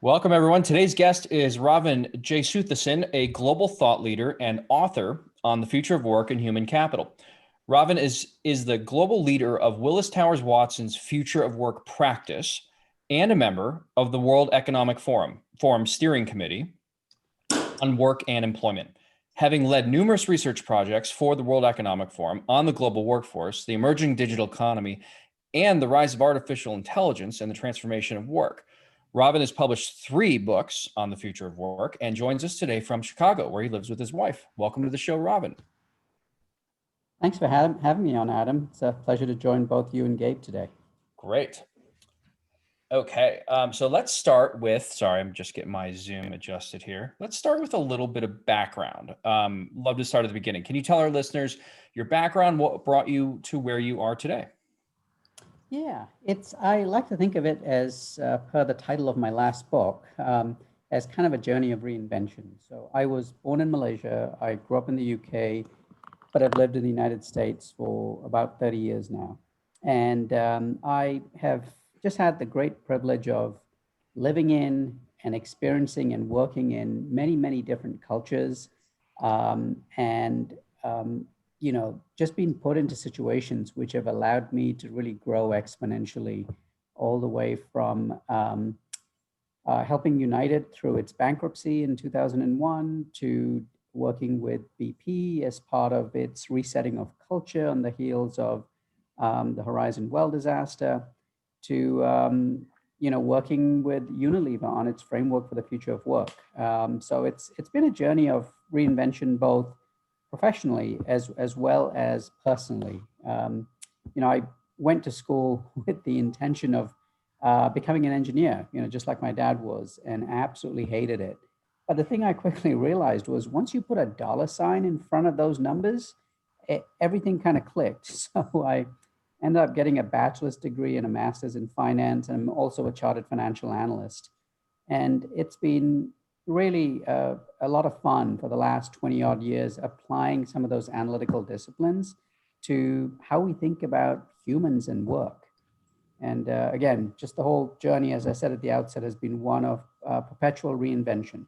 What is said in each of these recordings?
Welcome, everyone. Today's guest is Ravin Jesuthasan, a global thought leader and author on the future of work and human capital. Ravin is the global leader of Willis Towers Watson's Future of Work practice and a member of the World Economic Forum Steering Committee on Work and Employment. Having led numerous research projects for the World Economic Forum on the global workforce, the emerging digital economy, and the rise of artificial intelligence and the transformation of work, Ravin has published 3 books on the future of work and joins us today from Chicago, where he lives with his wife. Welcome to the show, Ravin. Thanks for having me on, Adam. It's a pleasure to join both you and Gabe today. Great. Okay, so let's start with, sorry, I'm just getting my Zoom adjusted here. Let's start with a little bit of background. Love to start at the beginning. Can you tell our listeners your background, what brought you to where you are today? Yeah, I like to think of it as, per the title of my last book, as kind of a journey of reinvention. So I was born in Malaysia. I grew up in the UK, but I've lived in the United States for about 30 years now. And I have just had the great privilege of living in and experiencing and working in many, many different cultures. And just being put into situations which have allowed me to really grow exponentially, all the way from helping United through its bankruptcy in 2001 to working with BP as part of its resetting of culture on the heels of the Horizon Well disaster, to working with Unilever on its framework for the future of work. So it's been a journey of reinvention, both professionally as well as personally. I went to school with the intention of becoming an engineer, just like my dad was, and absolutely hated it. But the thing I quickly realized was once you put a dollar sign in front of those numbers, everything kind of clicked. So I ended up getting a bachelor's degree and a master's in finance, and I'm also a chartered financial analyst. And it's been really a lot of fun for the last 20 odd years, applying some of those analytical disciplines to how we think about humans and work. And again, just the whole journey, as I said at the outset, has been one of perpetual reinvention.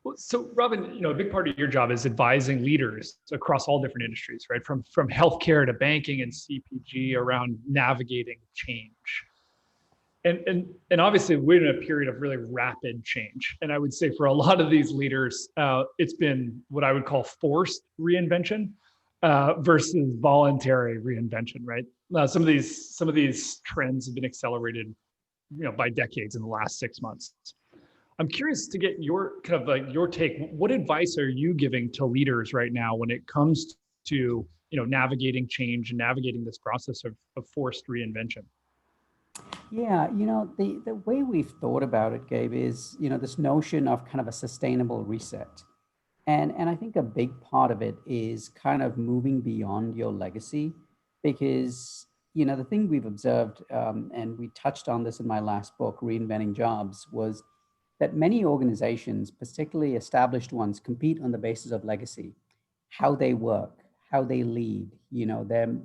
Well, so Ravin, a big part of your job is advising leaders across all different industries, right? From healthcare to banking and CPG around navigating change. And obviously we're in a period of really rapid change. And I would say for a lot of these leaders, it's been what I would call forced reinvention versus voluntary reinvention, right? Some of these trends have been accelerated, by decades in the last 6 months. I'm curious to get your your take. What advice are you giving to leaders right now when it comes to navigating change and navigating this process of forced reinvention? Yeah, the way we've thought about it, Gabe, is this notion of kind of a sustainable reset. And I think a big part of it is kind of moving beyond your legacy, because the thing we've observed, and we touched on this in my last book, Reinventing Jobs, was that many organizations, particularly established ones, compete on the basis of legacy, how they work, how they lead, their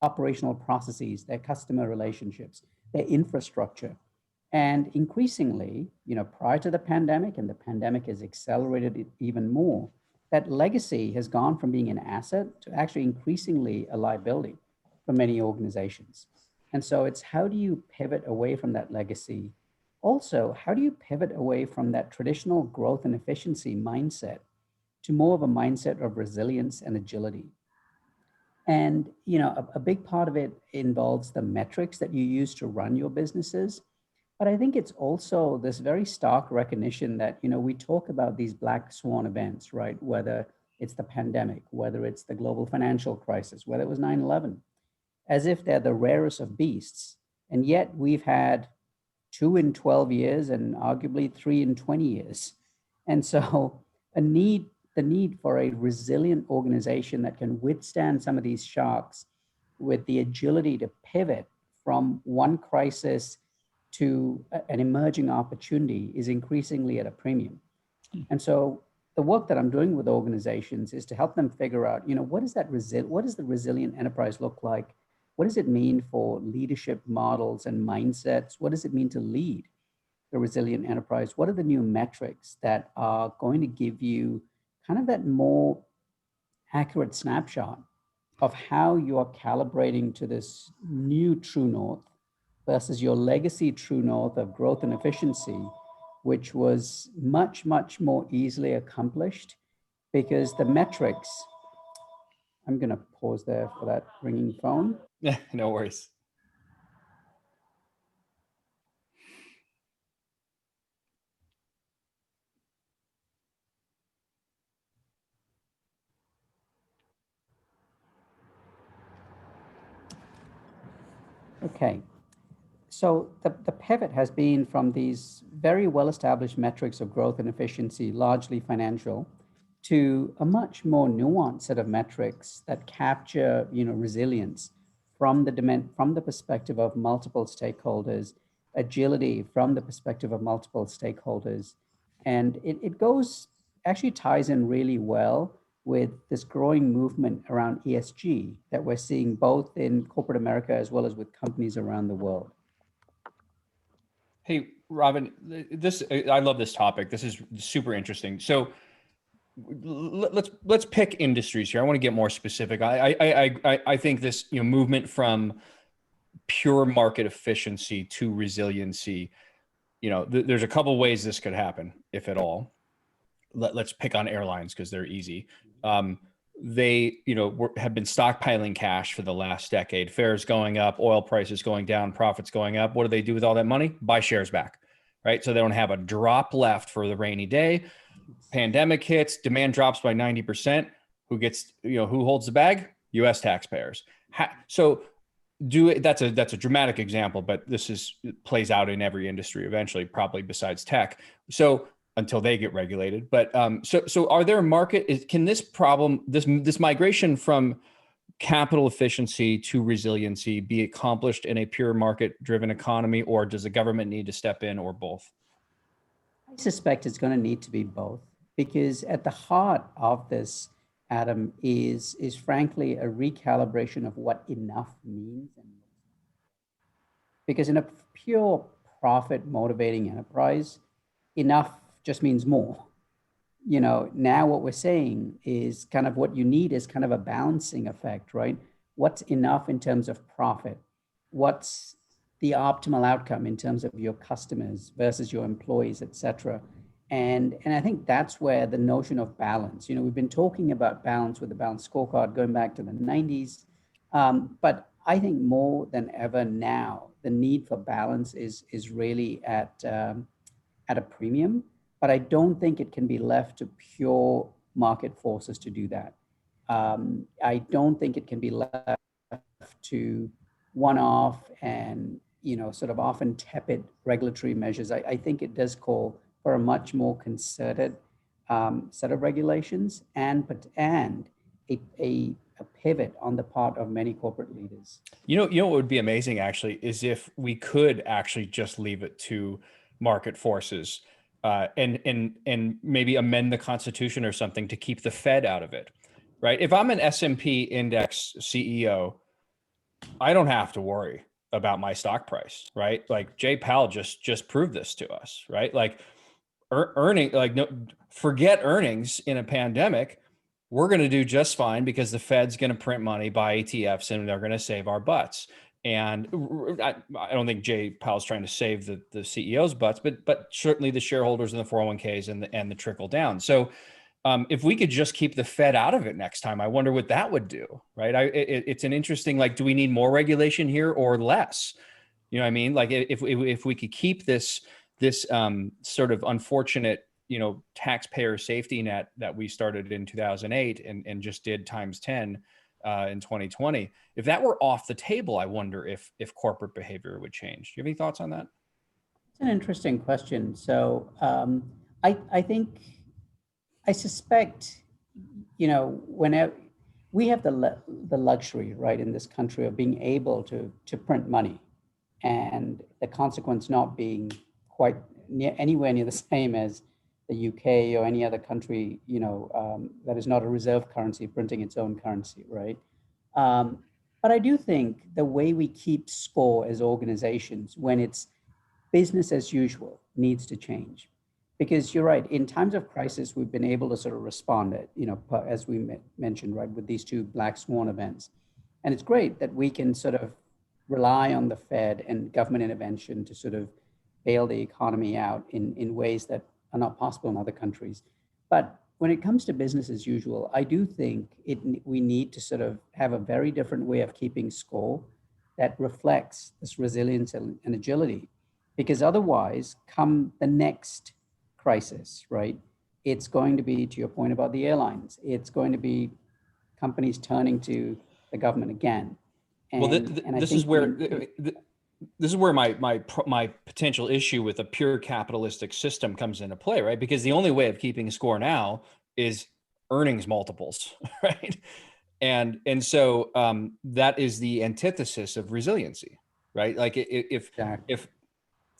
operational processes, their customer relationships, their infrastructure. And increasingly, prior to the pandemic, and the pandemic has accelerated it even more, that legacy has gone from being an asset to actually increasingly a liability for many organizations. And so it's how do you pivot away from that legacy? Also, how do you pivot away from that traditional growth and efficiency mindset to more of a mindset of resilience and agility? And a big part of it involves the metrics that you use to run your businesses. But I think it's also this very stark recognition that, we talk about these black swan events, right? Whether it's the pandemic, whether it's the global financial crisis, whether it was 9/11, as if they're the rarest of beasts. And yet we've had 2 in 12 years and arguably 3 in 20 years. And so the need for a resilient organization that can withstand some of these shocks with the agility to pivot from one crisis to an emerging opportunity is increasingly at a premium. And so the work that I'm doing with organizations is to help them figure out, what does the resilient enterprise look like what does it mean for leadership models and mindsets? What does it mean to lead a resilient enterprise? What are the new metrics that are going to give you kind of that more accurate snapshot of how you are calibrating to this new true north versus your legacy true north of growth and efficiency, which was much, much more easily accomplished because the metrics, I'm going to pause there for that ringing phone. Yeah, no worries. Okay. So the pivot has been from these very well-established metrics of growth and efficiency, largely financial, to a much more nuanced set of metrics that capture, resilience from the perspective of multiple stakeholders, agility from the perspective of multiple stakeholders. And it actually ties in really well with this growing movement around ESG that we're seeing both in corporate America as well as with companies around the world. Hey, Ravin, I love this topic. This is super interesting. So let's pick industries here. I want to get more specific. I think this movement from pure market efficiency to resiliency, there's a couple ways this could happen, if at all. Let's pick on airlines because they're easy. They have been stockpiling cash for the last decade. Fares going up, oil prices going down, profits going up. What do they do with all that money? Buy shares back, right? So they don't have a drop left for the rainy day. Pandemic hits, demand drops by 90%. Who holds the bag? U.S. taxpayers. That's a dramatic example, but plays out in every industry eventually, probably besides tech. So until they get regulated. But so are there can this problem, this migration from capital efficiency to resiliency be accomplished in a pure market driven economy, or does the government need to step in, or both? I suspect it's going to need to be both, because at the heart of this, Adam, is frankly a recalibration of what enough means. Because in a pure profit motivating enterprise, enough just means more. Now what we're saying is kind of what you need is kind of a balancing effect, right? What's enough in terms of profit? What's the optimal outcome in terms of your customers versus your employees, et cetera? And I think that's where the notion of balance, we've been talking about balance with the balanced scorecard going back to the 90s. But I think more than ever now, the need for balance is really at a premium, but I don't think it can be left to pure market forces to do that. I don't think it can be left to one-off and sort of often tepid regulatory measures. I think it does call for a much more concerted set of regulations and a pivot on the part of many corporate leaders. What would be amazing actually is if we could actually just leave it to market forces, and maybe amend the Constitution or something to keep the Fed out of it, right? If I'm an S&P index CEO, I don't have to worry about my stock price, right? Like Jay Powell just proved this to us, right? Like forget earnings in a pandemic. We're going to do just fine because the Fed's going to print money, buy ETFs, and they're going to save our butts. And I don't think Jay Powell's trying to save the CEO's butts, but certainly the shareholders and the 401ks and the trickle down. So if we could just keep the Fed out of it next time, I wonder what that would do, right? It's an interesting, do we need more regulation here or less? You know what I mean? Like if we could keep this sort of unfortunate, taxpayer safety net that we started in 2008 and just did times 10 in 2020. If that were off the table, I wonder if corporate behavior would change. Do you have any thoughts on that? It's an interesting question. So I suspect, whenever we have the luxury, right, in this country of being able to print money, and the consequence not being quite anywhere near the same as the UK or any other country, that is not a reserve currency printing its own currency, right? But I do think the way we keep score as organizations when it's business as usual needs to change. Because you're right, in times of crisis, we've been able to sort of respond, as we mentioned, right, with these two black swan events. And it's great that we can sort of rely on the Fed and government intervention to sort of bail the economy out in ways that are not possible in other countries. But when it comes to business as usual, I do think we need to sort of have a very different way of keeping score that reflects this resilience and agility. Because otherwise, come the next crisis, right, it's going to be, to your point about the airlines, it's going to be companies turning to the government again. And, Well, and this is where this is where my potential issue with a pure capitalistic system comes into play, right? Because the only way of keeping score now is earnings multiples, right? And so that is the antithesis of resiliency, right? Like if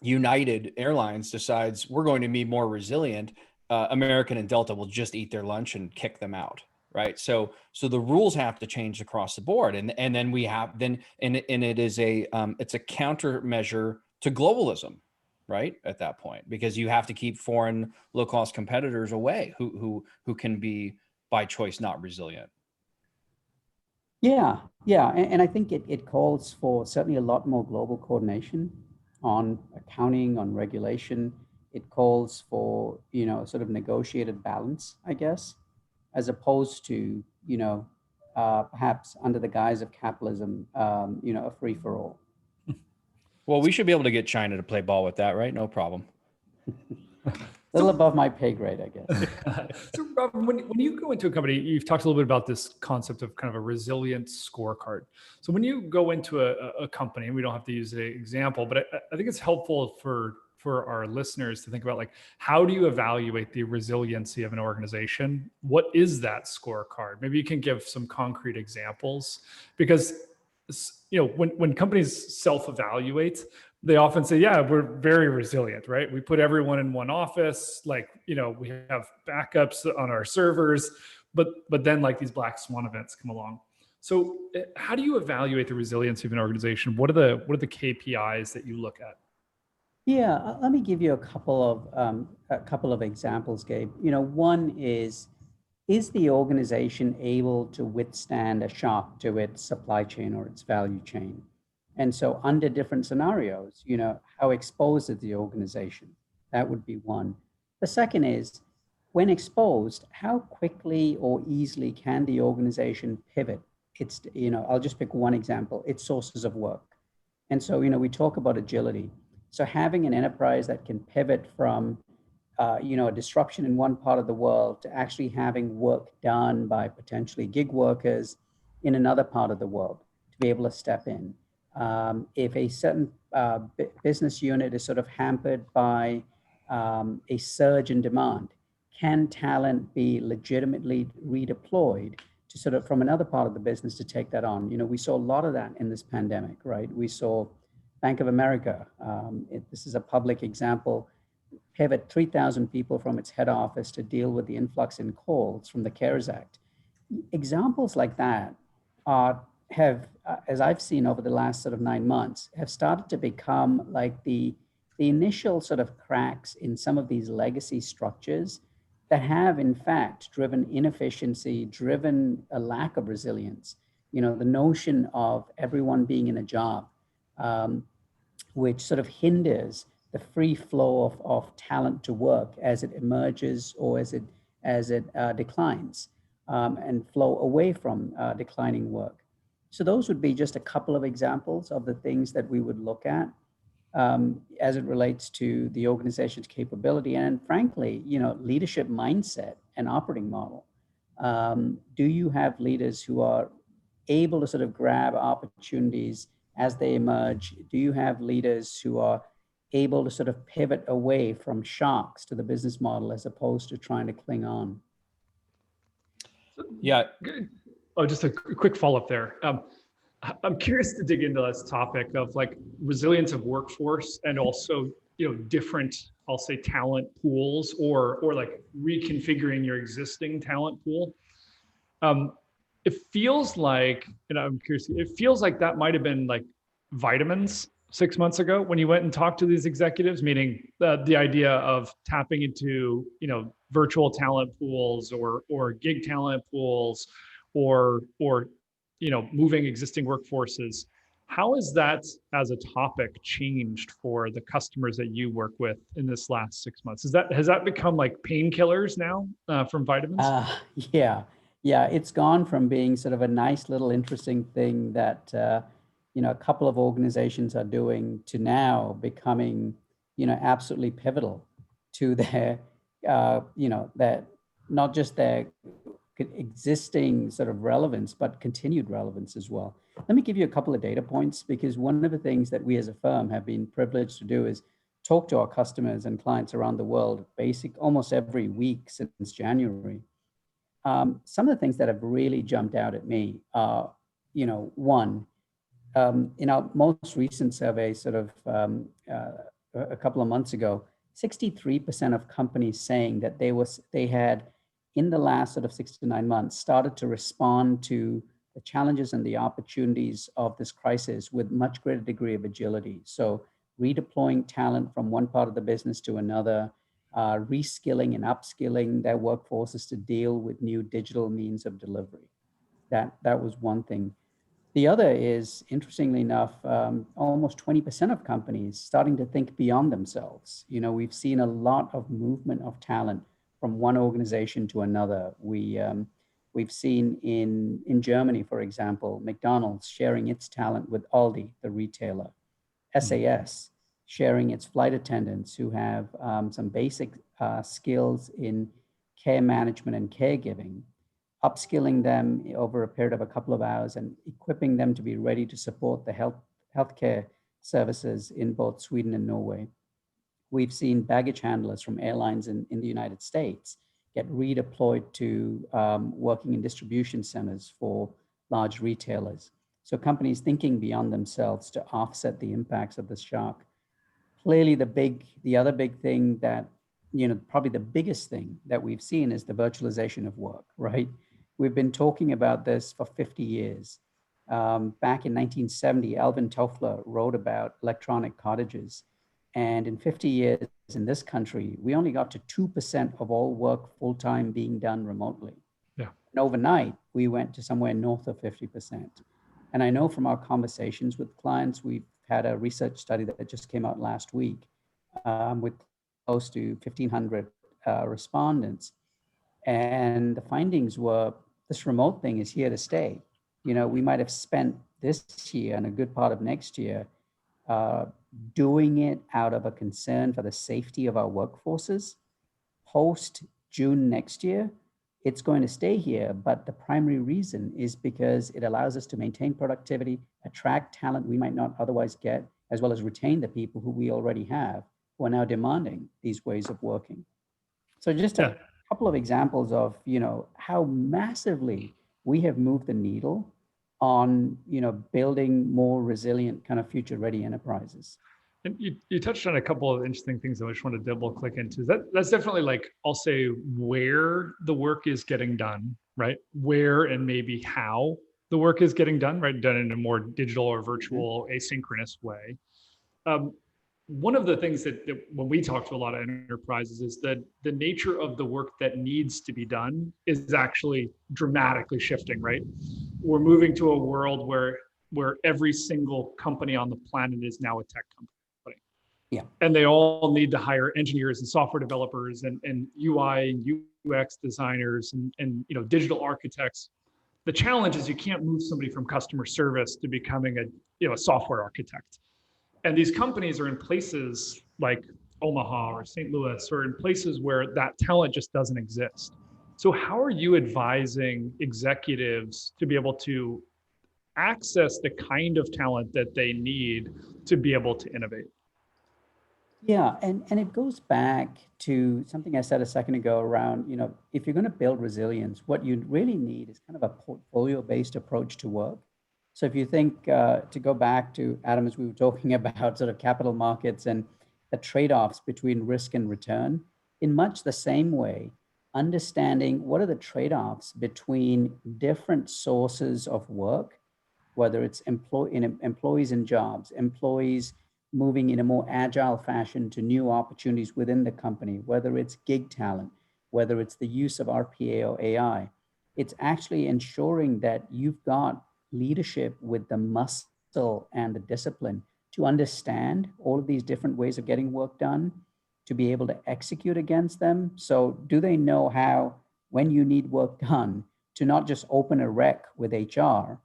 United Airlines decides we're going to be more resilient, American and Delta will just eat their lunch and kick them out, right? So the rules have to change across the board, and then we have and it is it's a countermeasure to globalism, right? At that point, because you have to keep foreign low cost competitors away who can be by choice not resilient. Yeah, and I think it calls for certainly a lot more global coordination on accounting, on regulation. It calls for, sort of negotiated balance, I guess, as opposed to, perhaps under the guise of capitalism, a free for all. Well, we should be able to get China to play ball with that, right? No problem. A little above my pay grade, I guess. So, Robin, when you go into a company, you've talked a little bit about this concept of kind of a resilient scorecard. So when you go into a company, and we don't have to use the example, but I think it's helpful for our listeners to think about, like, how do you evaluate the resiliency of an organization? What is that scorecard? Maybe you can give some concrete examples, because when companies self-evaluate, they often say, yeah, we're very resilient, right? We put everyone in one office, we have backups on our servers, but then like these black swan events come along. So how do you evaluate the resiliency of an organization? What are the KPIs that you look at? Yeah, let me give you a couple of examples, Gabe. One is the organization able to withstand a shock to its supply chain or its value chain? And so under different scenarios, how exposed is the organization? That would be one. The second is, when exposed, how quickly or easily can the organization pivot? I'll just pick one example, its sources of work. And so, we talk about agility. So having an enterprise that can pivot from, a disruption in one part of the world to actually having work done by potentially gig workers in another part of the world to be able to step in. If a certain business unit is sort of hampered by a surge in demand, can talent be legitimately redeployed to sort of from another part of the business to take that on? We saw a lot of that in this pandemic, right? We saw Bank of America, this is a public example, pivot 3,000 people from its head office to deal with the influx in calls from the CARES Act. Examples like that have, as I've seen over the last sort of 9 months, have started to become like the initial sort of cracks in some of these legacy structures that have in fact driven inefficiency, driven a lack of resilience. The notion of everyone being in a job, which sort of hinders the free flow of talent to work as it emerges or as it declines, and flow away from declining work. So those would be just a couple of examples of the things that we would look at as it relates to the organization's capability and, frankly, leadership mindset and operating model. Do you have leaders who are able to sort of grab opportunities as they emerge? Do you have leaders who are able to sort of pivot away from shocks to the business model as opposed to trying to cling on? Yeah. Oh, just a quick follow-up there. I'm curious to dig into this topic of like resilience of workforce and also, different, I'll say, talent pools or like reconfiguring your existing talent pool. it feels like, and I'm curious, it feels like that might have been like vitamins 6 months ago when you went and talked to these executives, meaning the idea of tapping into, virtual talent pools or gig talent pools or moving existing workforces. How has that as a topic changed for the customers that you work with in this last 6 months? Has that become like painkillers now from vitamins? Yeah, yeah, it's gone from being sort of a nice little interesting thing that a couple of organizations are doing to now becoming absolutely pivotal to their that not just their existing sort of relevance, but continued relevance as well. Let me give you a couple of data points, because one of the things that we as a firm have been privileged to do is talk to our customers and clients around the world almost every week since January. Some of the things that have really jumped out at me are, one, in our most recent survey, sort of a couple of months ago, 63% of companies saying that they had, in the last sort of 6 to 9 months, started to respond to the challenges and the opportunities of this crisis with much greater degree of agility. So redeploying talent from one part of the business to another, reskilling and upskilling their workforces to deal with new digital means of delivery. That was one thing. The other is, interestingly enough, almost 20% of companies starting to think beyond themselves. We've seen a lot of movement of talent from one organization to another. We've seen in Germany, for example, McDonald's sharing its talent with Aldi, the retailer, SAS sharing its flight attendants who have some basic skills in care management and caregiving, upskilling them over a period of a couple of hours and equipping them to be ready to support the healthcare services in both Sweden and Norway. We've seen baggage handlers from airlines in the United States get redeployed to working in distribution centers for large retailers. So companies thinking beyond themselves to offset the impacts of this shock. Clearly, the other big thing that, probably the biggest thing that we've seen is the virtualization of work, right? We've been talking about this for 50 years. Back in 1970, Alvin Toffler wrote about electronic cottages. And in 50 years in this country, we only got to 2% of all work full-time being done remotely. Yeah. And overnight, we went to somewhere north of 50%. And I know from our conversations with clients, we've had a research study that just came out last week with close to 1,500 respondents. And the findings were, this remote thing is here to stay. We might have spent this year and a good part of next year doing it out of a concern for the safety of our workforces. Post June next year, it's going to stay here, but the primary reason is because it allows us to maintain productivity, attract talent we might not otherwise get, as well as retain the people who we already have, who are now demanding these ways of working. So just a couple of examples of, how massively we have moved the needle on, building more resilient kind of future-ready enterprises. And you touched on a couple of interesting things that I just want to double click into. That's definitely, like, I'll say, where the work is getting done, right? Where and maybe how the work is getting done, right? Done in a more digital or virtual asynchronous way. One of the things that when we talk to a lot of enterprises is that the nature of the work that needs to be done is actually dramatically shifting, right? We're moving to a world where every single company on the planet is now a tech company. Yeah. And they all need to hire engineers and software developers and UI and UX designers and digital architects. The challenge is you can't move somebody from customer service to becoming a software architect. And these companies are in places like Omaha or St. Louis, or in places where that talent just doesn't exist. So how are you advising executives to be able to access the kind of talent that they need to be able to innovate? Yeah, and it goes back to something I said a second ago around, if you're going to build resilience, what you really need is kind of a portfolio-based approach to work. So if you think, to go back to Adam, as we were talking about sort of capital markets and the trade-offs between risk and return, in much the same way, understanding what are the trade-offs between different sources of work, whether it's employees and jobs, employees moving in a more agile fashion to new opportunities within the company, whether it's gig talent, whether it's the use of RPA or AI. It's actually ensuring that you've got leadership with the muscle and the discipline to understand all of these different ways of getting work done, to be able to execute against them. So do they know how, when you need work done, to not just open a rec with HR,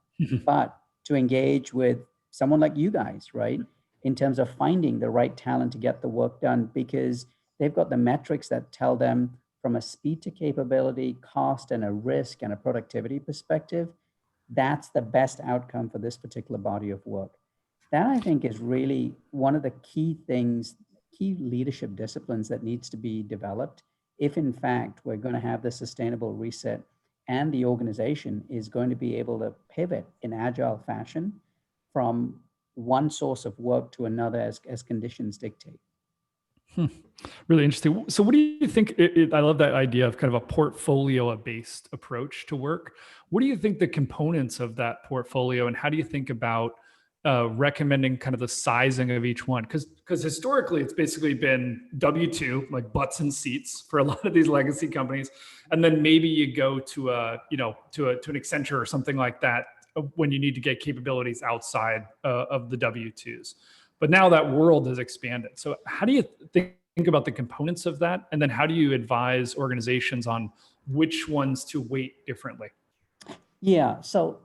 but to engage with someone like you guys, right? In terms of finding the right talent to get the work done, because they've got the metrics that tell them from a speed to capability, cost and a risk and a productivity perspective, that's the best outcome for this particular body of work. That I think is really one of the key things, key leadership disciplines that needs to be developed if in fact we're going to have the sustainable reset and the organization is going to be able to pivot in agile fashion from one source of work to another as conditions dictate. Really interesting. So what do you think, I love that idea of kind of a portfolio-based approach to work. What do you think the components of that portfolio, and how do you think about recommending kind of the sizing of each one? Because historically it's basically been W-2, like butts and seats for a lot of these legacy companies, and then maybe you go to an Accenture or something like that when you need to get capabilities outside of the W-2s. But now that world has expanded. So how do you think about the components of that? And then how do you advise organizations on which ones to weight differently? Yeah, so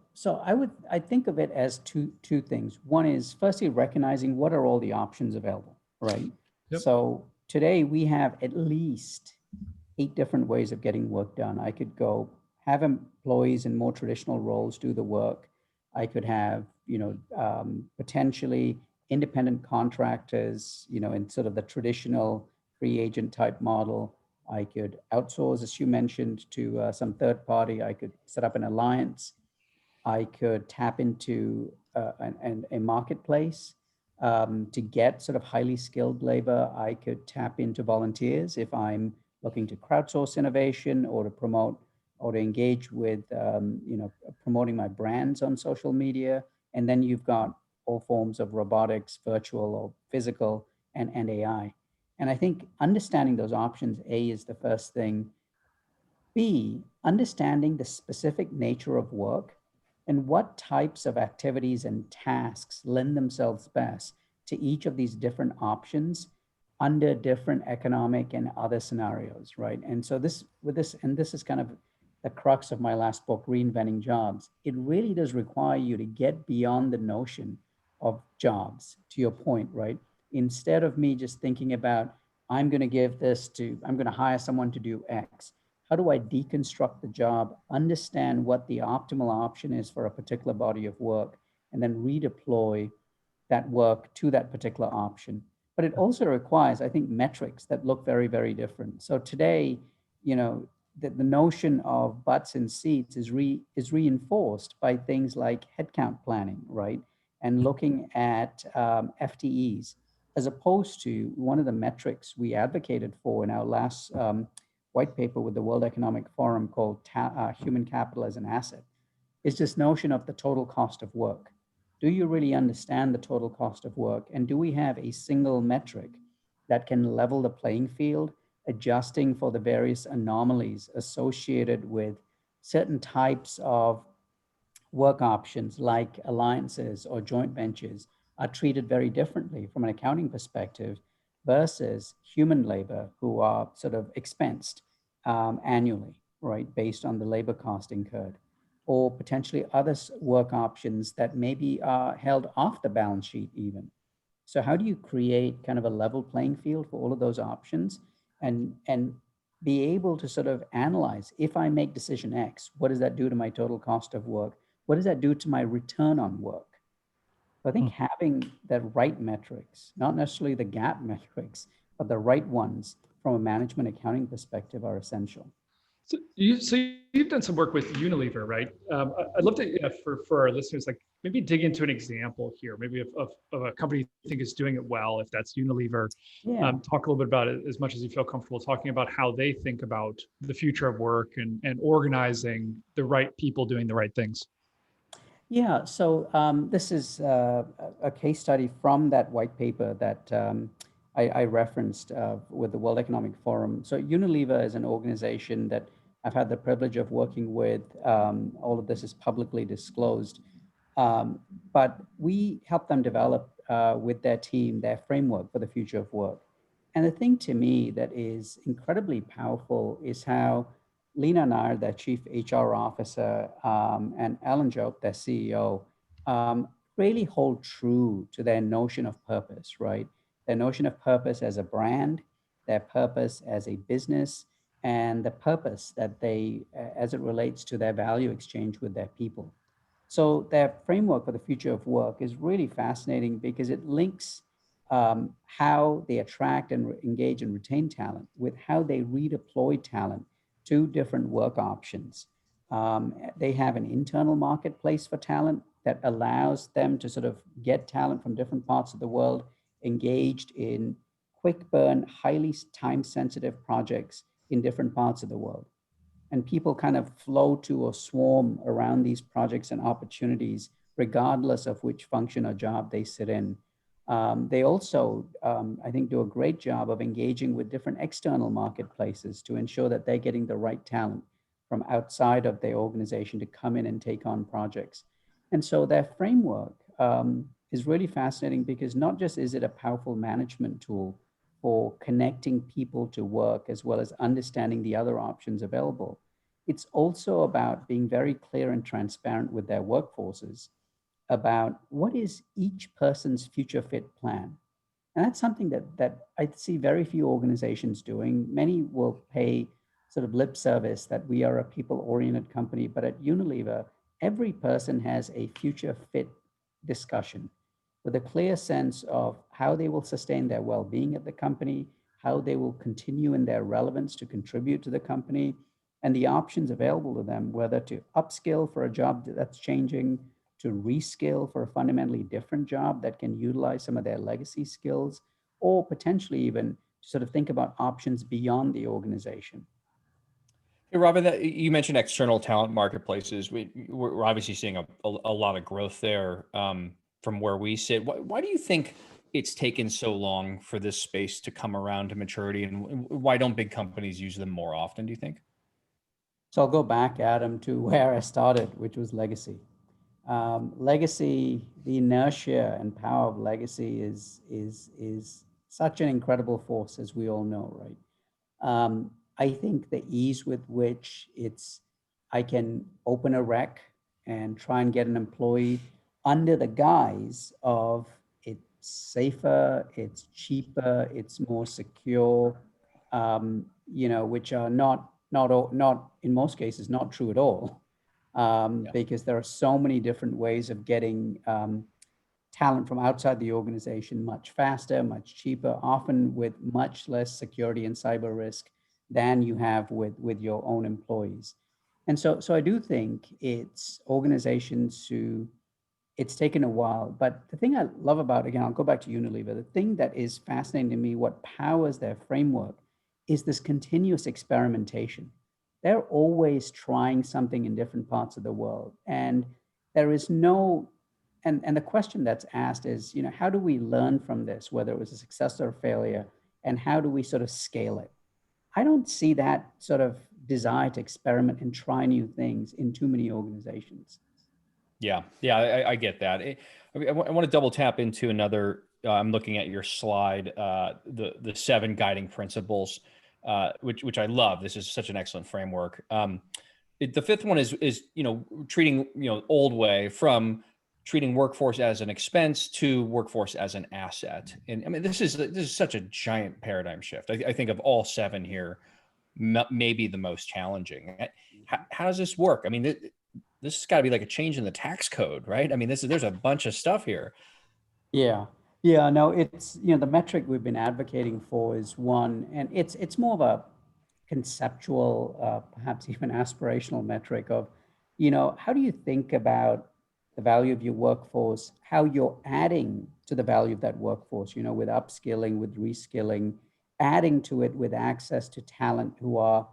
I think of it as two things. One is firstly recognizing what are all the options available, right? Yep. So today we have at least 8 different ways of getting work done. I could go have employees in more traditional roles do the work. I could have, potentially independent contractors, in sort of the traditional free agent type model. I could outsource, as you mentioned, to some third party. I could set up an alliance. I could tap into a marketplace to get sort of highly skilled labor. I could tap into volunteers if I'm looking to crowdsource innovation or to promote or to engage with, promoting my brands on social media. And then you've got all forms of robotics, virtual or physical, and AI. And I think understanding those options, A, is the first thing. B, understanding the specific nature of work and what types of activities and tasks lend themselves best to each of these different options under different economic and other scenarios, right? And so this is kind of the crux of my last book, Reinventing Jobs. It really does require you to get beyond the notion of jobs, to your point, right? Instead of me just thinking about, I'm going to hire someone to do X. How do I deconstruct the job, understand what the optimal option is for a particular body of work, and then redeploy that work to that particular option? But it also requires, I think, metrics that look very, very different. So today, the notion of butts and seats is reinforced by things like headcount planning, right? And looking at FTEs, as opposed to one of the metrics we advocated for in our last white paper with the World Economic Forum called Human Capital as an Asset, is this notion of the total cost of work. Do you really understand the total cost of work? And do we have a single metric that can level the playing field, adjusting for the various anomalies associated with certain types of work options like alliances or joint ventures are treated very differently from an accounting perspective versus human labor who are sort of expensed annually, right, based on the labor cost incurred, or potentially other work options that maybe are held off the balance sheet even. So how do you create kind of a level playing field for all of those options and be able to sort of analyze, if I make decision X, what does that do to my total cost of work? What does that do to my return on work? So I think having the right metrics, not necessarily the gap metrics, but the right ones from a management accounting perspective are essential. So you've done some work with Unilever, right? I'd love to, for our listeners, like, maybe dig into an example here, maybe of a company you think is doing it well, if that's Unilever. Yeah. Talk a little bit about it as much as you feel comfortable talking about how they think about the future of work and organizing the right people doing the right things. Yeah, so this is a case study from that white paper that I referenced with the World Economic Forum. So Unilever is an organization that I've had the privilege of working with. All of this is publicly disclosed. But we help them develop with their team their framework for the future of work. And the thing to me that is incredibly powerful is how Lena Nair, their chief HR officer, and Alan Jope, their CEO, really hold true to their notion of purpose, right? Their notion of purpose as a brand, their purpose as a business, and the purpose that they, as it relates to their value exchange with their people. So their framework for the future of work is really fascinating because it links how they attract and engage and retain talent with how they redeploy talent to different work options. They have an internal marketplace for talent that allows them to sort of get talent from different parts of the world engaged in quick burn, highly time sensitive projects in different parts of the world. And people kind of flow to or swarm around these projects and opportunities, regardless of which function or job they sit in. They also, I think, do a great job of engaging with different external marketplaces to ensure that they're getting the right talent from outside of their organization to come in and take on projects. And so their framework is really fascinating because not just is it a powerful management tool for connecting people to work as well as understanding the other options available, it's also about being very clear and transparent with their workforces about what is each person's future fit plan. And that's something that I see very few organizations doing. Many will pay sort of lip service that we are a people-oriented company, but at Unilever, every person has a future fit discussion with a clear sense of how they will sustain their well-being at the company, how they will continue in their relevance to contribute to the company, and the options available to them, whether to upskill for a job that's changing, to reskill for a fundamentally different job that can utilize some of their legacy skills, or potentially even sort of think about options beyond the organization. Hey, Robin, you mentioned external talent marketplaces. We're obviously seeing a lot of growth there from where we sit. Why do you think it's taken so long for this space to come around to maturity, and why don't big companies use them more often, do you think? So I'll go back, Adam, to where I started, which was legacy. Legacy, the inertia and power of legacy is such an incredible force, as we all know, right? I think the ease with which I can open a rec and try and get an employee under the guise of it's safer, it's cheaper, it's more secure, which are not in most cases not true at all, because there are so many different ways of getting talent from outside the organization much faster, much cheaper, often with much less security and cyber risk than you have with your own employees. And so I do think it's organizations it's taken a while, but the thing I love about, again, I'll go back to Unilever, the thing that is fascinating to me, what powers their framework is this continuous experimentation. They're always trying something in different parts of the world. And there is no, and the question that's asked is, how do we learn from this, whether it was a success or a failure, and how do we sort of scale it? I don't see that sort of desire to experiment and try new things in too many organizations. Yeah, I get that. I want to double tap into another. I'm looking at your slide, the 7 guiding principles, which I love. This is such an excellent framework. The 5th one is treating old way from treating workforce as an expense to workforce as an asset. And I mean, this is such a giant paradigm shift. I think of all 7 here, maybe the most challenging. How does this work? I mean, this has got to be like a change in the tax code, right? I mean, there's a bunch of stuff here. Yeah. No, it's, the metric we've been advocating for is one, and it's more of a conceptual, perhaps even aspirational metric of, how do you think about the value of your workforce, how you're adding to the value of that workforce, with upskilling, with reskilling, adding to it with access to talent who are,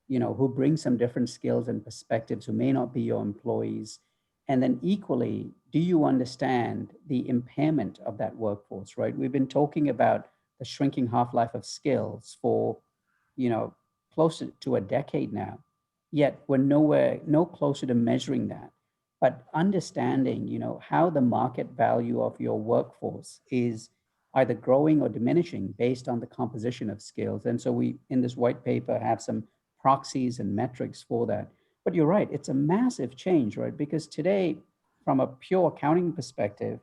who bring some different skills and perspectives, who may not be your employees. And then equally, do you understand the impairment of that workforce, right? We've been talking about the shrinking half-life of skills for, close to a decade now, yet we're no closer to measuring that. But understanding, how the market value of your workforce is either growing or diminishing based on the composition of skills. And so we, in this white paper, have some proxies and metrics for that. But you're right, it's a massive change, right? Because today, from a pure accounting perspective,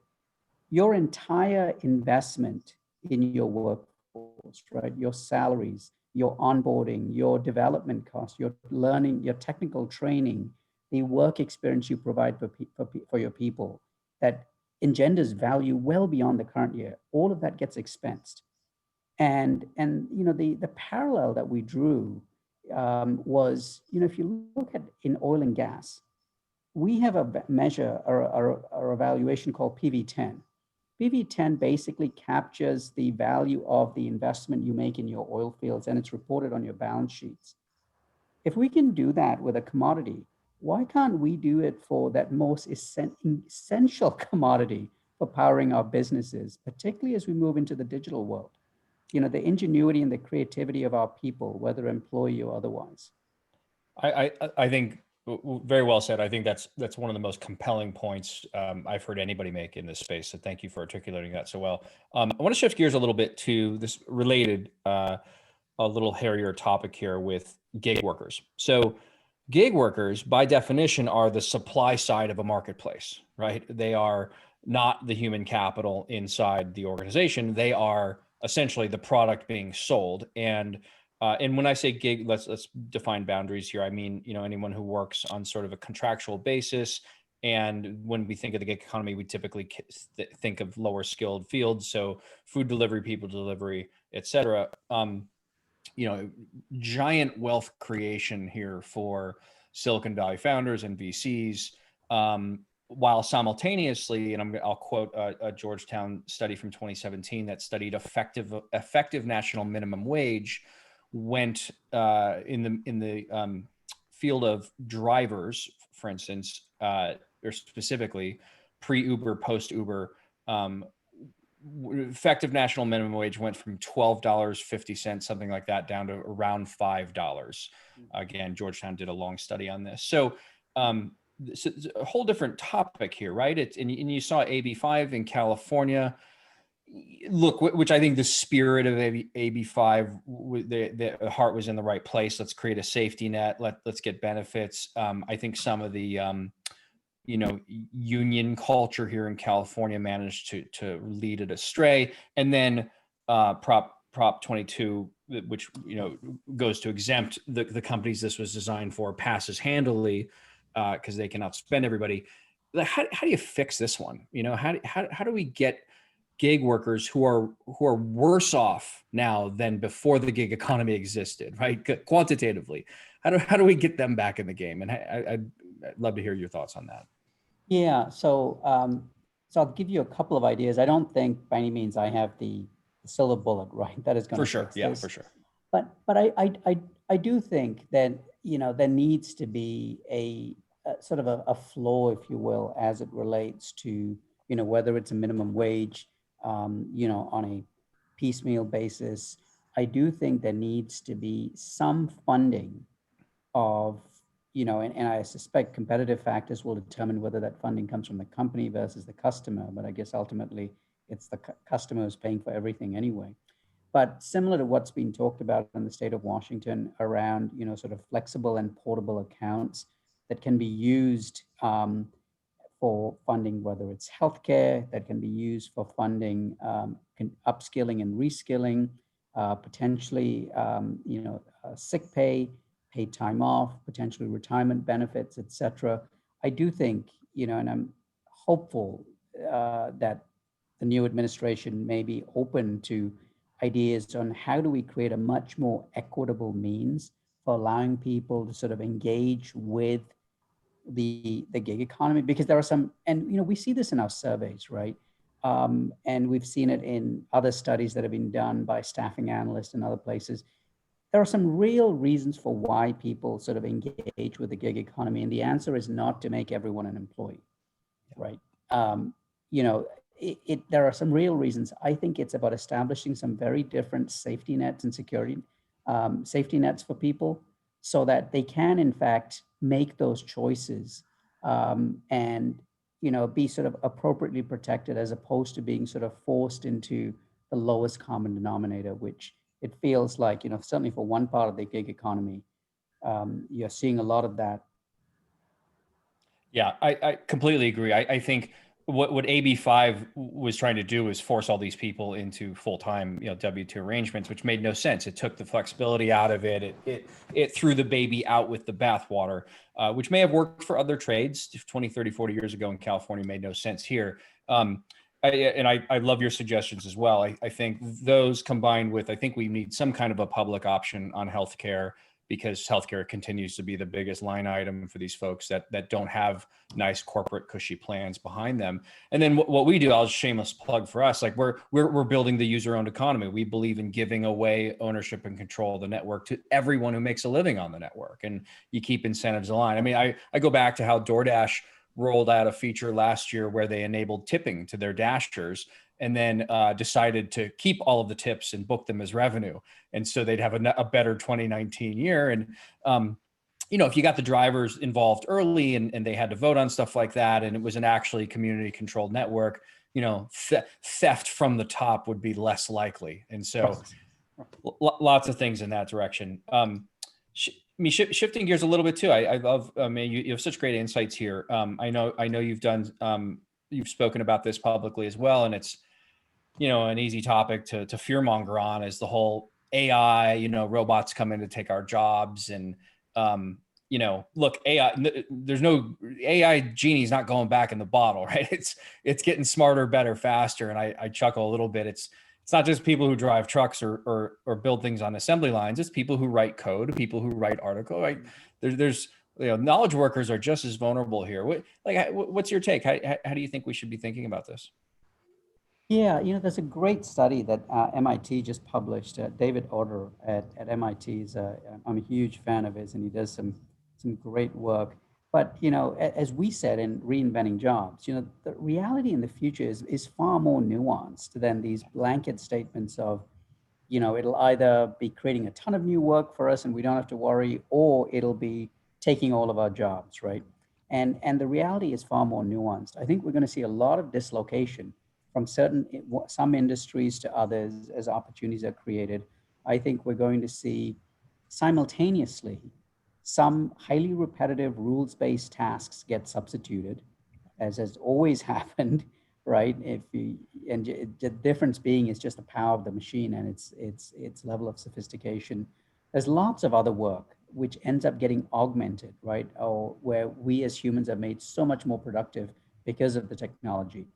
your entire investment in your workforce, right? Your salaries, your onboarding, your development costs, your learning, your technical training, the work experience you provide for your people that engenders value well beyond the current year. All of that gets expensed. And the parallel that we drew was, if you look at in oil and gas, we have a measure or evaluation called PV10. PV10 basically captures the value of the investment you make in your oil fields, and it's reported on your balance sheets. If we can do that with a commodity, why can't we do it for that most essential commodity for powering our businesses, particularly as we move into the digital world? The ingenuity and the creativity of our people, whether employee or otherwise. I think very well said. I think that's one of the most compelling points I've heard anybody make in this space. So thank you for articulating that so well. I want to shift gears a little bit to this related, a little hairier topic here with gig workers. So gig workers, by definition, are the supply side of a marketplace, right? They are not the human capital inside the organization. They are essentially the product being sold. And when I say gig, let's define boundaries here. I mean, anyone who works on sort of a contractual basis. And when we think of the gig economy, we typically think of lower skilled fields. So food delivery, people delivery, et cetera. Giant wealth creation here for Silicon Valley founders and VCs, while simultaneously, and I'll quote a Georgetown study from 2017 that studied effective national minimum wage went in the field of drivers, for instance, or specifically pre-Uber, post-Uber. Effective national minimum wage went from $12.50, something like that, down to around $5. Again, Georgetown did a long study on this. So it's a whole different topic here, right? And you saw AB5 in California. Look, which I think the spirit of AB5, the heart was in the right place. Let's create a safety net. Let's get benefits. I think some of the union culture here in California managed to lead it astray. And then Prop 22, which goes to exempt the companies this was designed for, passes handily because they can outspend everybody. How do you fix this one? How do we get gig workers who are worse off now than before the gig economy existed, right? Quantitatively, how do we get them back in the game? And I'd love to hear your thoughts on that. Yeah, so I'll give you a couple of ideas. I don't think by any means I have the silver bullet, right? That is going to fix this. For sure. But I do think that there needs to be a sort of a floor, if you will, as it relates to whether it's a minimum wage, on a piecemeal basis. I do think there needs to be some funding of, and I suspect competitive factors will determine whether that funding comes from the company versus the customer. But I guess ultimately it's the customer who's paying for everything anyway. But similar to what's been talked about in the state of Washington around, sort of flexible and portable accounts that can be used for funding, whether it's healthcare, that can be used for funding upskilling and reskilling, potentially, sick pay, paid time off, potentially retirement benefits, et cetera. I do think, and I'm hopeful that the new administration may be open to ideas on how do we create a much more equitable means for allowing people to sort of engage with the gig economy, because there are some, and we see this in our surveys, right? And we've seen it in other studies that have been done by staffing analysts and other places. There are some real reasons for why people sort of engage with the gig economy, and the answer is not to make everyone an employee, right? Um, you know, there are some real reasons. I think it's about establishing some very different safety nets and security safety nets for people, so that they can, in fact, make those choices, and be sort of appropriately protected, as opposed to being sort of forced into the lowest common denominator, which it feels like, certainly for one part of the gig economy, you're seeing a lot of that. Yeah, I completely agree. I think what AB5 was trying to do is force all these people into full-time, W-2 arrangements, which made no sense. It took the flexibility out of it. It threw the baby out with the bathwater, which may have worked for other trades 20, 30, 40 years ago in California, made no sense here. I love your suggestions as well. I think those combined with, I think we need some kind of a public option on healthcare, because healthcare continues to be the biggest line item for these folks that don't have nice corporate cushy plans behind them. And then what we do, I'll just shameless plug for us, like we're building the user-owned economy. We believe in giving away ownership and control of the network to everyone who makes a living on the network, and you keep incentives aligned. I mean, I go back to how DoorDash rolled out a feature last year where they enabled tipping to their Dashers, and then decided to keep all of the tips and book them as revenue. And so they'd have a better 2019 year. And, if you got the drivers involved early and they had to vote on stuff like that, and it was an actually community controlled network, theft from the top would be less likely. And so lots of things in that direction. Shifting gears a little bit too. I love, you have such great insights here. I know you've spoken about this publicly as well, and it's, an easy topic to fearmonger on, is the whole AI, robots come in to take our jobs. And, look, AI, there's no AI genie's not going back in the bottle, right? It's getting smarter, better, faster. And I chuckle a little bit. It's not just people who drive trucks or build things on assembly lines. It's people who write code, people who write article, right? There's knowledge workers are just as vulnerable here. What's your take? How do you think we should be thinking about this? Yeah, there's a great study that MIT just published. David Oder at MIT I'm a huge fan of his, and he does some great work. But as we said in Reinventing Jobs, the reality in the future is far more nuanced than these blanket statements of, it'll either be creating a ton of new work for us and we don't have to worry, or it'll be taking all of our jobs, right? And the reality is far more nuanced. I think we're going to see a lot of dislocation from some industries to others as opportunities are created. I think we're going to see simultaneously some highly repetitive rules-based tasks get substituted, as has always happened, right? The difference being is just the power of the machine and its level of sophistication. There's lots of other work which ends up getting augmented, right? Or where we as humans are made so much more productive because of the technology.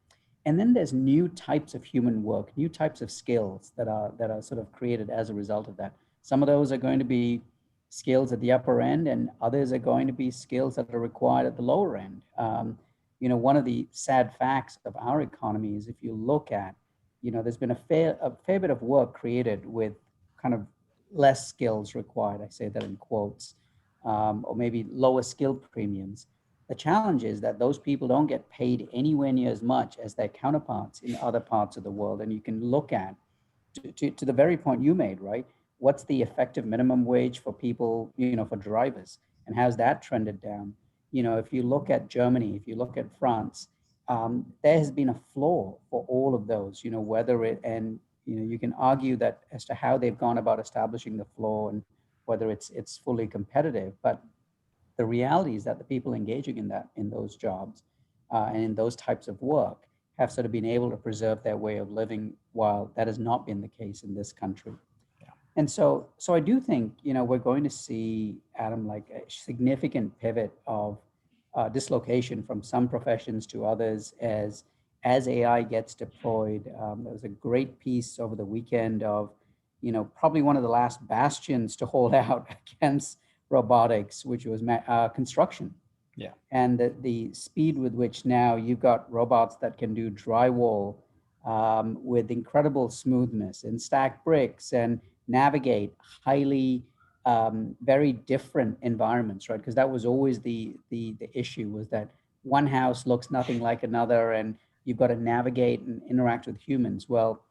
And then there's new types of human work, new types of skills that are sort of created as a result of that. Some of those are going to be skills at the upper end, and others are going to be skills that are required at the lower end. One of the sad facts of our economy is, if you look at, there's been a fair bit of work created with kind of less skills required. I say that in quotes, or maybe lower skill premiums. The challenge is that those people don't get paid anywhere near as much as their counterparts in other parts of the world. And you can look at, to the very point you made, right? What's the effective minimum wage for people, for drivers, and how's that trended down? If you look at Germany, if you look at France, there has been a flaw for all of those, you can argue that as to how they've gone about establishing the flaw and whether it's fully competitive, but the reality is that the people engaging in those jobs and in those types of work have sort of been able to preserve their way of living, while that has not been the case in this country. Yeah. And so I do think, we're going to see, Adam, like a significant pivot of dislocation from some professions to others as AI gets deployed. There was a great piece over the weekend of, probably one of the last bastions to hold out against robotics, which was construction, Yeah. And the speed with which now you've got robots that can do drywall with incredible smoothness and stack bricks and navigate highly very different environments, right? Because that was always the issue, was that one house looks nothing like another, and you've got to navigate and interact with humans. Well,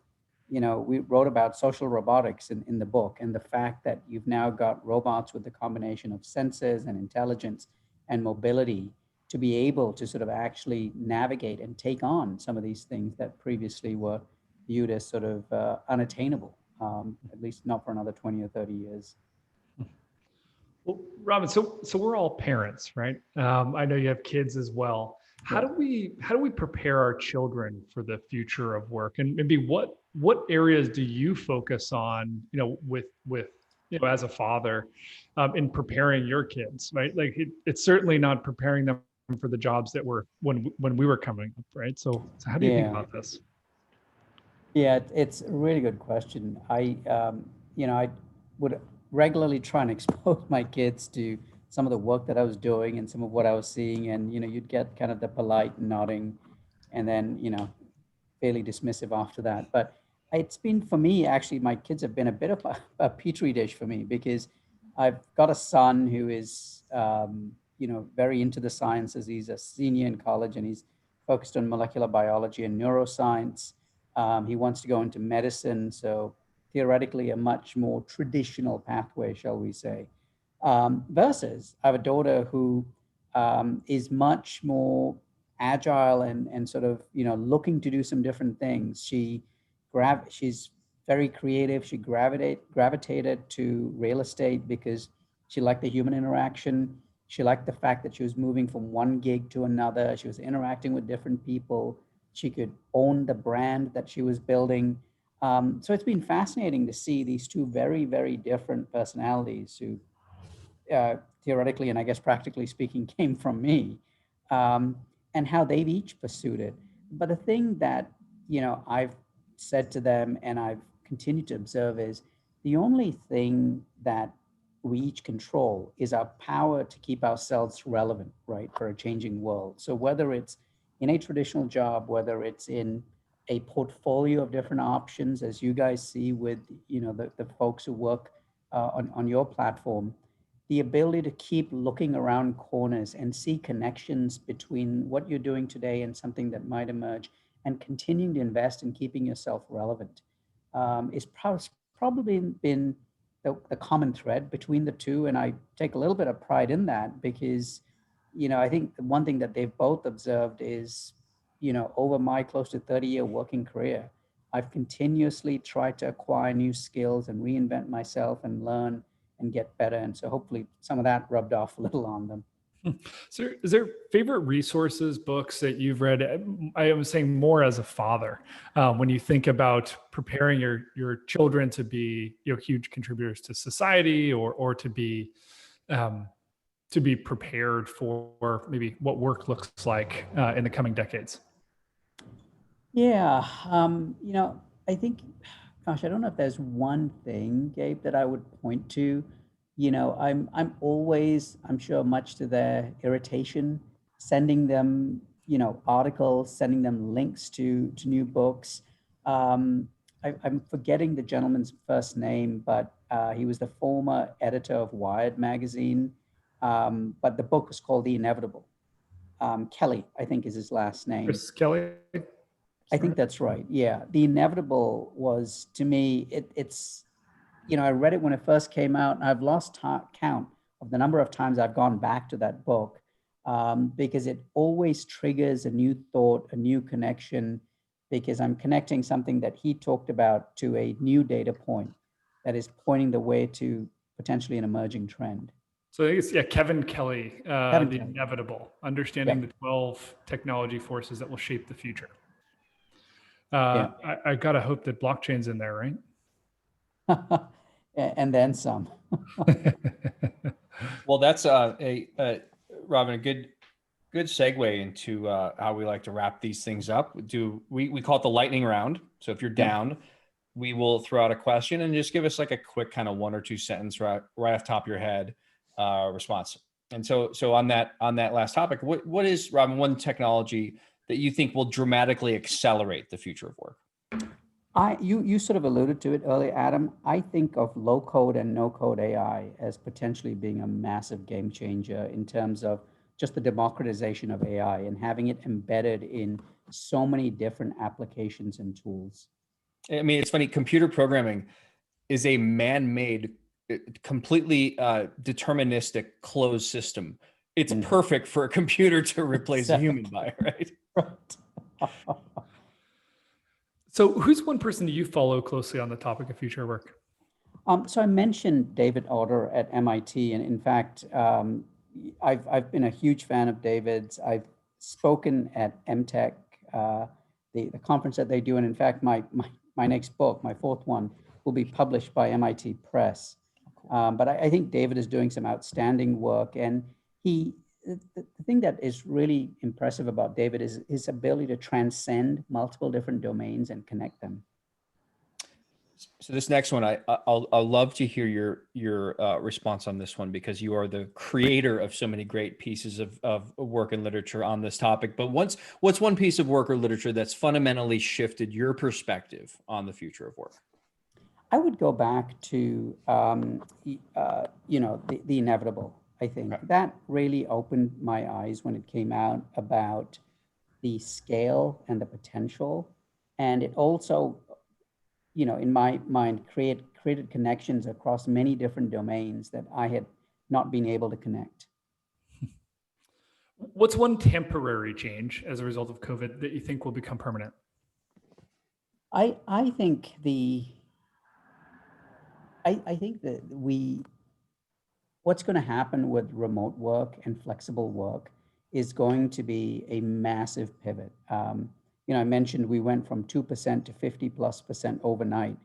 we wrote about social robotics in the book, and the fact that you've now got robots with the combination of sensors and intelligence and mobility to be able to sort of actually navigate and take on some of these things that previously were viewed as sort of unattainable, at least not for another 20 or 30 years. Well, Robin, so we're all parents, right? I know you have kids as well. How do we prepare our children for the future of work, and maybe what areas do you focus on, with as a father, in preparing your kids, right? Like it's certainly not preparing them for the jobs that were when we were coming up, right? So how do you think about this? Yeah, it's a really good question. I would regularly try and expose my kids to some of the work that I was doing and some of what I was seeing, and you'd get kind of the polite nodding, and then fairly dismissive after that. But it's been, for me, actually, my kids have been a bit of a petri dish for me, because I've got a son who is, very into the sciences. He's a senior in college, and he's focused on molecular biology and neuroscience. He wants to go into medicine, so theoretically a much more traditional pathway, shall we say. Versus, I have a daughter who is much more agile and sort of looking to do some different things. She's very creative. She gravitated to real estate because she liked the human interaction. She liked the fact that she was moving from one gig to another. She was interacting with different people. She could own the brand that she was building. So it's been fascinating to see these two very, very different personalities who theoretically and I guess practically speaking came from me, um, and how they've each pursued it. But the thing that I've said to them and I've continued to observe is the only thing that we each control is our power to keep ourselves relevant, right, for a changing world. So whether it's in a traditional job, whether it's in a portfolio of different options, as you guys see with the folks who work on your platform, the ability to keep looking around corners and see connections between what you're doing today and something that might emerge, and continuing to invest in keeping yourself relevant is probably been the common thread between the two. And I take a little bit of pride in that, because I think the one thing that they've both observed is over my close to 30-year working career, I've continuously tried to acquire new skills and reinvent myself and learn and get better. And so hopefully some of that rubbed off a little on them. So is there favorite resources, books that you've read? I am saying more as a father, when you think about preparing your children to be huge contributors to society, or to be prepared for maybe what work looks like in the coming decades. Yeah, I think, gosh, I don't know if there's one thing, Gabe, that I would point to. I'm always, I'm sure, much to their irritation, sending them, articles, sending them links to new books. I'm forgetting the gentleman's first name, but he was the former editor of Wired magazine. But the book was called The Inevitable. Kelly, I think, is his last name. Chris Kelly? I think that's right. Yeah. The Inevitable was, to me, it's, I read it when it first came out, and I've lost count of the number of times I've gone back to that book, because it always triggers a new thought, a new connection, because I'm connecting something that he talked about to a new data point that is pointing the way to potentially an emerging trend. So I guess, Kevin Kelly, Kevin The Kelly. Inevitable, Understanding the 12 Technology Forces That Will Shape the Future. I gotta hope that blockchain's in there, right? And then some. Well, that's Robin, a good segue into how we like to wrap these things up. We call it the lightning round. So if you're down, we will throw out a question and just give us like a quick kind of 1 or 2 sentence right off the top of your head response. And so on that last topic, what is, Robin, one technology that you think will dramatically accelerate the future of work? You sort of alluded to it earlier, Adam. I think of low code and no code AI as potentially being a massive game changer in terms of just the democratization of AI and having it embedded in so many different applications and tools. I mean, it's funny, computer programming is a man-made, completely deterministic closed system. It's perfect for a computer to replace a human by, right? Right. So who's one person you follow closely on the topic of future work? So I mentioned David Autor at MIT, and in fact, I've been a huge fan of David's. I've spoken at MTech, the conference that they do, and in fact, my next book, my fourth one, will be published by MIT Press. But I think David is doing some outstanding work, and the thing that is really impressive about David is his ability to transcend multiple different domains and connect them. So this next one, I'll love to hear your response on this one, because you are the creator of so many great pieces of work and literature on this topic. But what's one piece of work or literature that's fundamentally shifted your perspective on the future of work? I would go back to the inevitable. I think that really opened my eyes when it came out about the scale and the potential, and it also, in my mind, created connections across many different domains that I had not been able to connect. What's one temporary change as a result of COVID that you think will become permanent? I think what's going to happen with remote work and flexible work is going to be a massive pivot. I mentioned we went from 2% to 50+% overnight.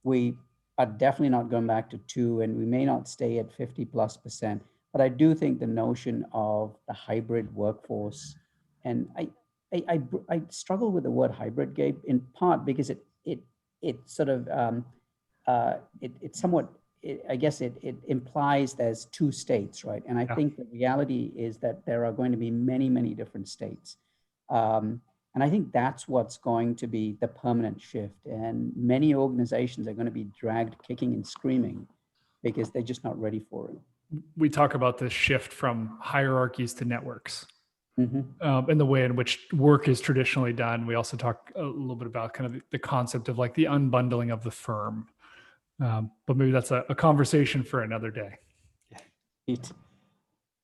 We are definitely not going back to 2, and we may not stay at 50+%. But I do think the notion of the hybrid workforce, and I struggle with the word hybrid, Gabe, in part because it sort of I guess it implies there's two states, right? And I think the reality is that there are going to be many, many different states. And I think that's what's going to be the permanent shift. And many organizations are going to be dragged kicking and screaming because they're just not ready for it. We talk about this shift from hierarchies to networks. Mm-hmm. And the way in which work is traditionally done. We also talk a little bit about kind of the concept of like the unbundling of the firm. But maybe that's a conversation for another day.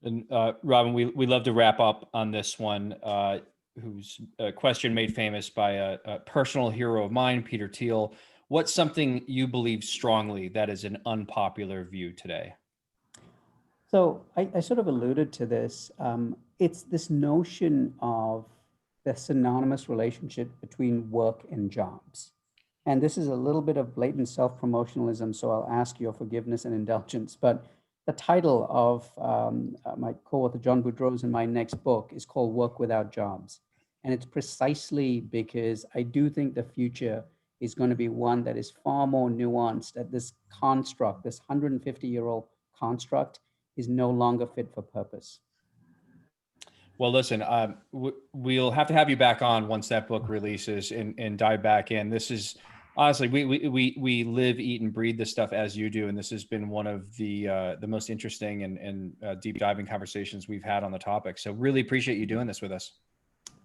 And Robin, we love to wrap up on this one, whose question made famous by a personal hero of mine, Peter Thiel. What's something you believe strongly that is an unpopular view today? So I sort of alluded to this. It's this notion of the synonymous relationship between work and jobs. And this is a little bit of blatant self-promotionalism, so I'll ask your forgiveness and indulgence. But the title of my co-author John Boudreau's and my next book is called Work Without Jobs. And it's precisely because I do think the future is going to be one that is far more nuanced, that this construct, this 150-year-old construct, is no longer fit for purpose. Well, listen, we'll have to have you back on once that book releases and dive back in. This is honestly, we live, eat, and breathe this stuff as you do, and this has been one of the most interesting and deep diving conversations we've had on the topic. So really appreciate you doing this with us.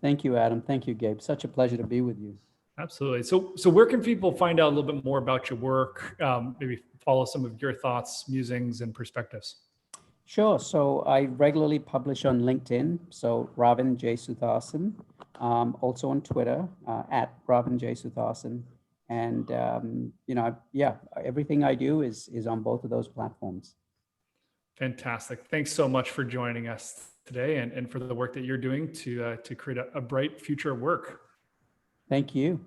Thank you, Adam. Thank you, Gabe. Such a pleasure to be with you. Absolutely. So where can people find out a little bit more about your work? Maybe follow some of your thoughts, musings, and perspectives. Sure. So I regularly publish on LinkedIn. So Ravin Jesuthasan, also on Twitter at Ravin Jesuthasan. And, everything I do is on both of those platforms. Fantastic. Thanks so much for joining us today and for the work that you're doing to create a bright future of work. Thank you.